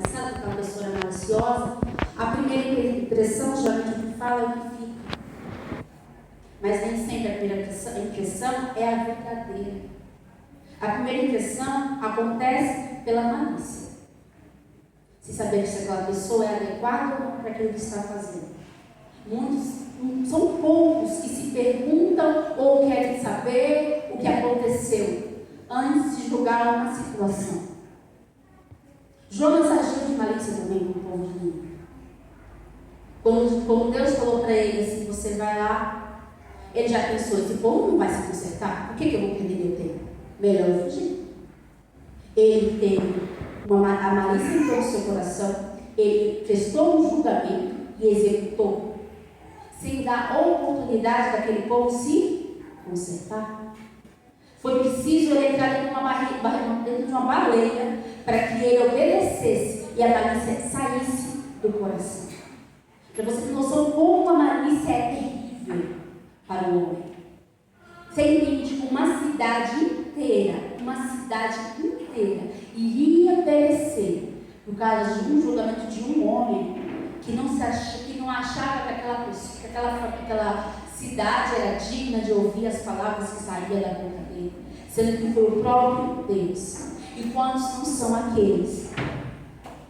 passado, que uma pessoa era maliciosa, a primeira impressão geralmente fala é o que fica. Mas nem sempre a primeira impressão é a verdadeira. A primeira impressão acontece pela malícia. Sem saber se aquela pessoa é adequada ou não para aquilo que está fazendo. São poucos que se perguntam ou querem saber o que aconteceu antes de julgar uma situação. Jonas agiu de malícia também com o povo de Nínive. Quando Deus falou para ele assim, você vai lá, ele já pensou, esse povo não vai se consertar, por que eu vou perder meu tempo? Melhor eu fugir. Ele teve a malícia em todo o seu coração, ele prestou um julgamento e executou, sem dar oportunidade daquele povo se consertar. Foi preciso ele entrar dentro de uma baleia para que ele obedecesse e a malícia saísse do coração. Para você ter noção como a malícia é terrível para o homem. Você entende? Uma cidade inteira iria perecer por causa de um julgamento de um homem que não achava que aquela cidade era digna de ouvir as palavras que saíam da boca dele, sendo que foi o próprio Deus. E quantos não são aqueles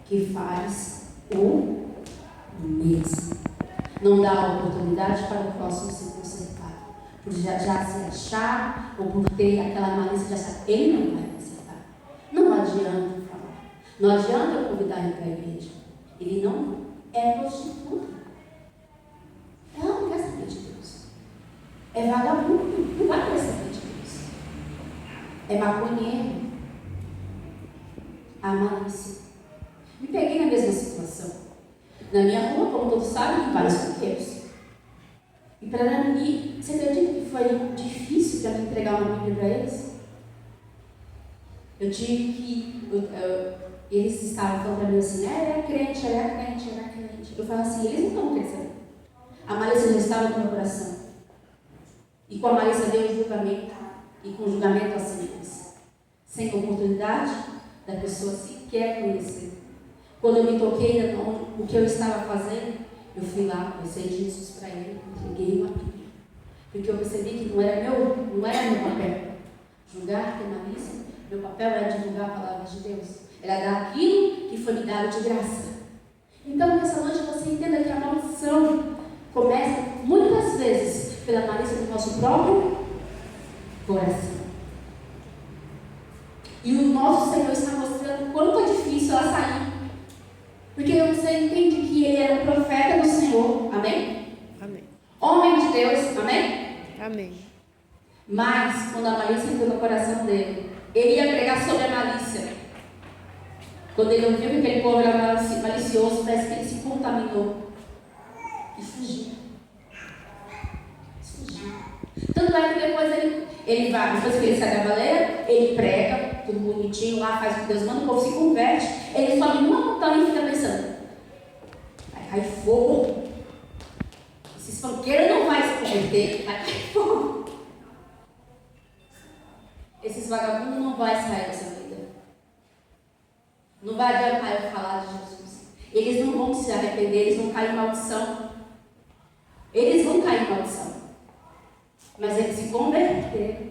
que faz o mesmo? Não dá a oportunidade para o próximo ser consertado, por já se achar ou por ter aquela malícia de achar que ele não vai consertar. Não adianta falar, não adianta eu convidar ele para a igreja, ele não é prostituta, ela não quer saber de Deus, é vagabundo, não vai querer saber de Deus, é maconheiro. A malícia. Me peguei na mesma situação. Na minha rua, como todos sabem, tem vários coqueiros. E para mim, você acredita que foi difícil para mim entregar uma Bíblia para eles? Eu tive que... eles estavam falando para mim assim, era crente. Eu falava assim, eles não estão crescendo. A malícia já estava no meu coração. E com a malícia veio o julgamento. E com o julgamento a sentença. Sem oportunidade da pessoa sequer conhecer. Quando eu me toquei o que eu estava fazendo, eu fui lá, comecei de Jesus para ele, entreguei uma Bíblia. Porque eu percebi que não era meu papel julgar, ter malícia. Meu papel era divulgar a palavra de Deus. Era dar aquilo que foi me dado de graça. Então, nessa noite, você entenda que a maldição começa muitas vezes pela malícia do nosso próprio coração. E o nosso Senhor está mostrando o quanto é difícil ela sair. Porque você entende que ele era um profeta do Senhor. Amém? Amém. Homem de Deus. Amém? Amém. Mas, quando a malícia entrou no coração dele, ele ia pregar sobre a malícia. Quando ele ouviu que aquele povo era malicioso, parece que ele se contaminou. E fugiu. Tanto é que depois ele vai, depois que ele sai da baleia, ele prega, tudo bonitinho lá, faz o que Deus manda, o povo se converte, ele sobe numa montanha e fica pensando, vai cair fogo, esse espanqueiro não vai se converter, vai cair fogo, esses vagabundos não vão sair dessa vida, não vai adiantar eu falar de Jesus, eles não vão se arrepender, eles vão cair em maldição, mas eles se converteram.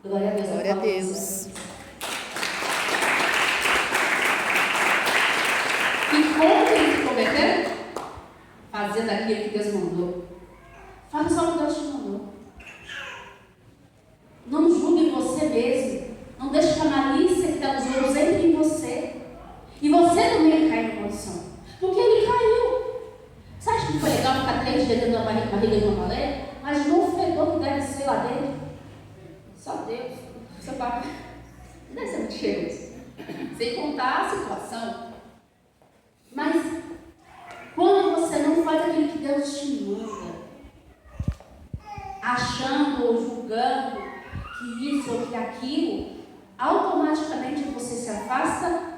Glória a Deus. Glória a Deus. E como eles se converteram? Fazendo aquilo que Deus mandou. Faça só o que Deus te mandou. Não julgue você mesmo. Não deixe que a malícia que está nos outros entre em você. E você também cai na maldição. Porque ele caiu. Você acha que foi legal ficar 3 dias dentro da barriga de uma baleia? Imaginou o fedor que deve ser lá dentro? Só Deus. Seu papo deve ser muito cheiroso. Sem contar a situação. Mas, quando você não faz aquilo que Deus te manda, achando ou julgando que isso ou que aquilo, automaticamente você se afasta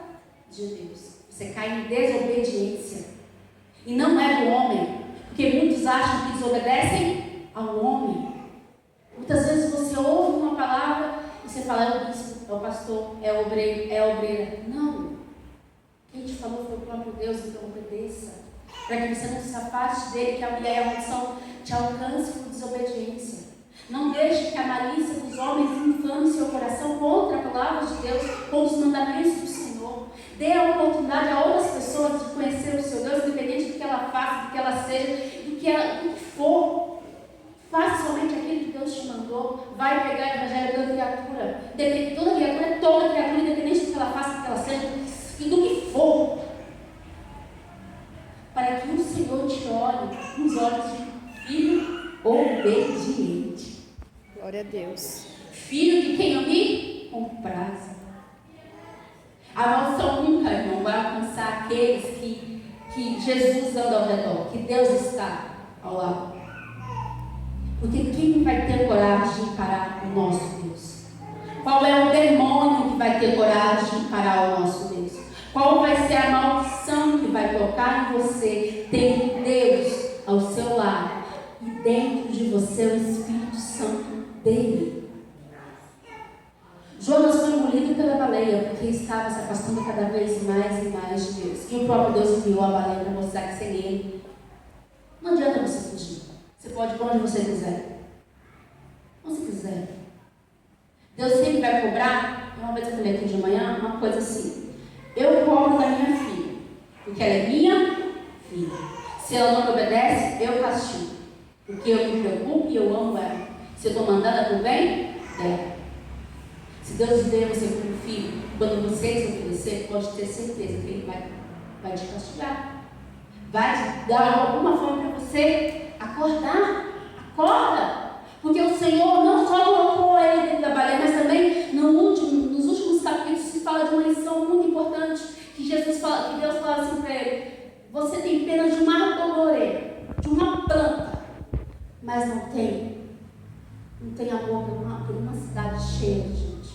de Deus. Você cai em desobediência. E não é do homem. Porque muitos acham que desobedecem ao homem. Muitas vezes você ouve uma palavra e você fala, é o bispo, é o pastor, é o obreiro, é a obreira. Não. Quem te falou foi o próprio Deus, então obedeça. Para que você não se afaste dele, que a maldição te alcance por desobediência. Não deixe que a malícia dos homens inflame seu coração contra a palavra de Deus, contra os mandamentos do Senhor. Dê a oportunidade a outras pessoas de conhecer o seu Deus, independente do que ela faça, do que ela seja, do que for. Faça somente aquilo que Deus te mandou. Vai pegar o evangelho da criatura. Toda criatura é toda criatura, independente do que ela faça, do que ela seja, e do que for. Para que o Senhor te olhe nos olhos de filho obediente. Glória a Deus. Filho de quem eu me comprazo. A maldição nunca, irmão, vai alcançar aqueles que Jesus anda ao redor, que Deus está ao lado. Porque quem vai ter coragem de encarar o nosso Deus? Qual é o demônio que vai ter coragem de encarar o nosso Deus? Qual vai ser a maldição que vai tocar em você, tendo Deus ao seu lado e dentro de você o Espírito Santo dele? Jonas foi engolido pela baleia porque estava se afastando cada vez mais e mais de Deus. E o próprio Deus enviou a baleia para mostrar que sem ele não adianta você fugir. Você pode ir para onde você quiser. Onde você quiser. Deus sempre vai cobrar. Uma vez eu falei aqui de manhã uma coisa assim. Eu cobro da minha filha, porque ela é minha filha. Se ela não me obedece, eu castigo. Porque eu me preocupo e eu amo ela. Se eu estou mandada por bem, dela. Se Deus vê você como filho, quando você desobedecer, pode ter certeza que Ele vai te castigar. Vai dar alguma forma para você acordar. Acorda! Porque o Senhor não só colocou ele dentro da baleia, mas também nos últimos capítulos se fala de uma lição muito importante, que Deus fala assim para ele: você tem pena de uma árvore, de uma planta, mas não tem amor por uma cidade cheia de gente.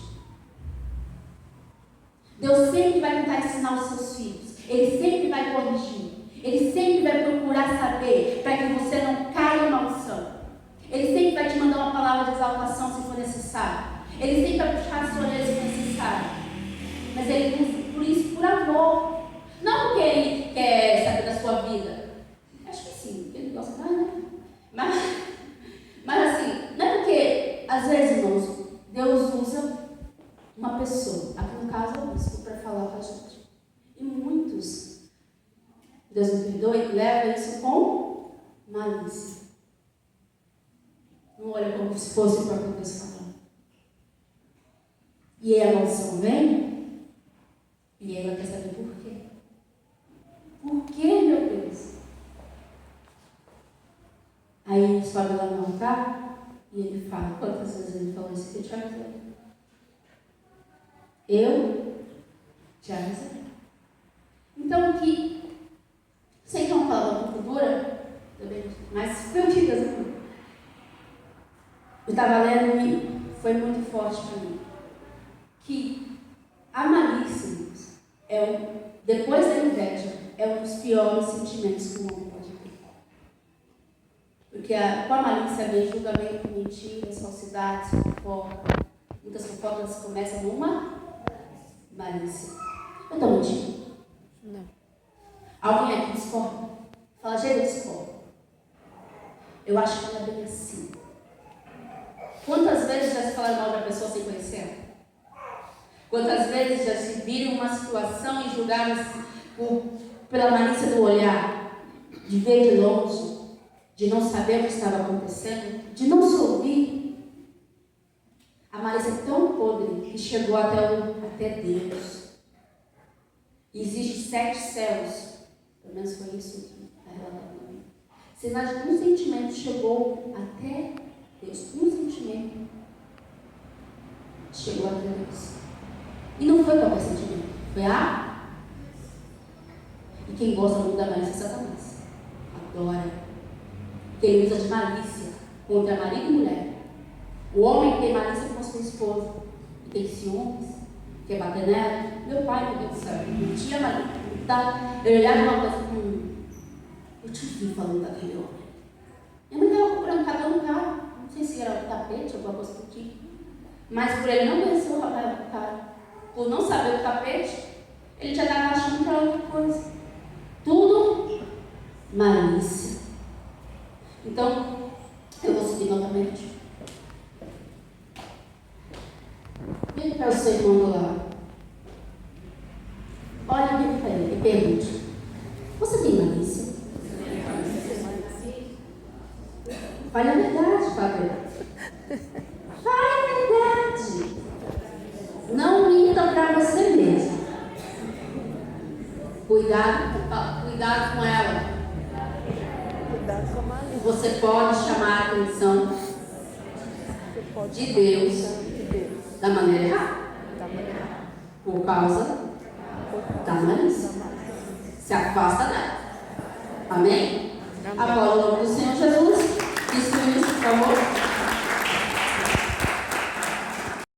Deus sempre vai tentar ensinar os seus filhos. Ele sempre vai corrigir. Ele sempre vai procurar saber para que você não caia em maldição. Ele sempre vai te mandar uma palavra de exaltação se for necessário. Ele sempre vai puxar a sua orelha se for necessário. Mas ele usa por isso por amor. Não porque ele quer saber da sua vida. Acho que sim, porque ele gosta mais, né? Mas assim, não é porque, às vezes, irmãos, Deus usa uma pessoa, aqui no caso é o bispo, para falar com a gente. E muitos, Deus me perdoe, leva isso com malícia. Não olha como se fosse o próprio Deus falando. E aí a maldição vem, e ela quer saber por quê. Por quê, meu Deus? Aí ele sobe lá no altar, e ele fala, quantas vezes ele falou isso que eu te avisei? Eu te avisei. Então que, sei que é uma palavra muito dura, mas foi o que Deus falou. Eu estava lendo e foi muito forte para mim. Que a malícia, depois da inveja, é um dos piores sentimentos que o homem pode ter. Porque com a malícia vem julgamento, mentiras, falsidades, fofoca. Muitas fofocas começam numa malícia. Eu estou mentindo? Não. Alguém aqui discorda? Fala, gente, eu discordo. Eu acho que não é bem assim. Quantas vezes já se falaram mal da pessoa sem conhecer? Quantas vezes já se viram uma situação e julgaram pela malícia do olhar, de ver de longe, de não saber o que estava acontecendo, de não se ouvir? A malícia é tão podre que chegou até Deus. E existem 7 céus. Pelo menos foi isso que está relatado. Você imagina que um sentimento chegou até Deus. Um sentimento chegou até Deus. E não foi qualquer sentimento. Foi E quem gosta muito da malícia é Satanás. Adora. Quem usa de malícia contra marido e mulher. O homem que tem malícia com a sua esposa, que tem ciúmes, quer bater nela. Meu pai, meu Deus do céu, não tinha malícia. Tá? Eu olhava uma coisa, eu te vi falando daquele homem. Eu não estava procurando cada um carro. Não sei se era o tapete ou alguma coisa do tipo. Mas por ele não conhecer o cara, por não saber o tapete, ele já estava achando que era outra coisa. Tudo malícia. Então, eu vou seguir novamente. Vem para o seu irmão do lado. Olha bem para ele e pergunte: você tem malícia? Fale a verdade, Fábio. Fale a verdade. Não minta para você mesmo. Cuidado com ela. Cuidado com a malícia. Você pode chamar a atenção Você pode de Deus de Deus. da maneira errada, Da maneira. por causa da malícia. Se afasta dela. Amém? Amém. Agora, o nome do Senhor Jesus. Isso, por favor.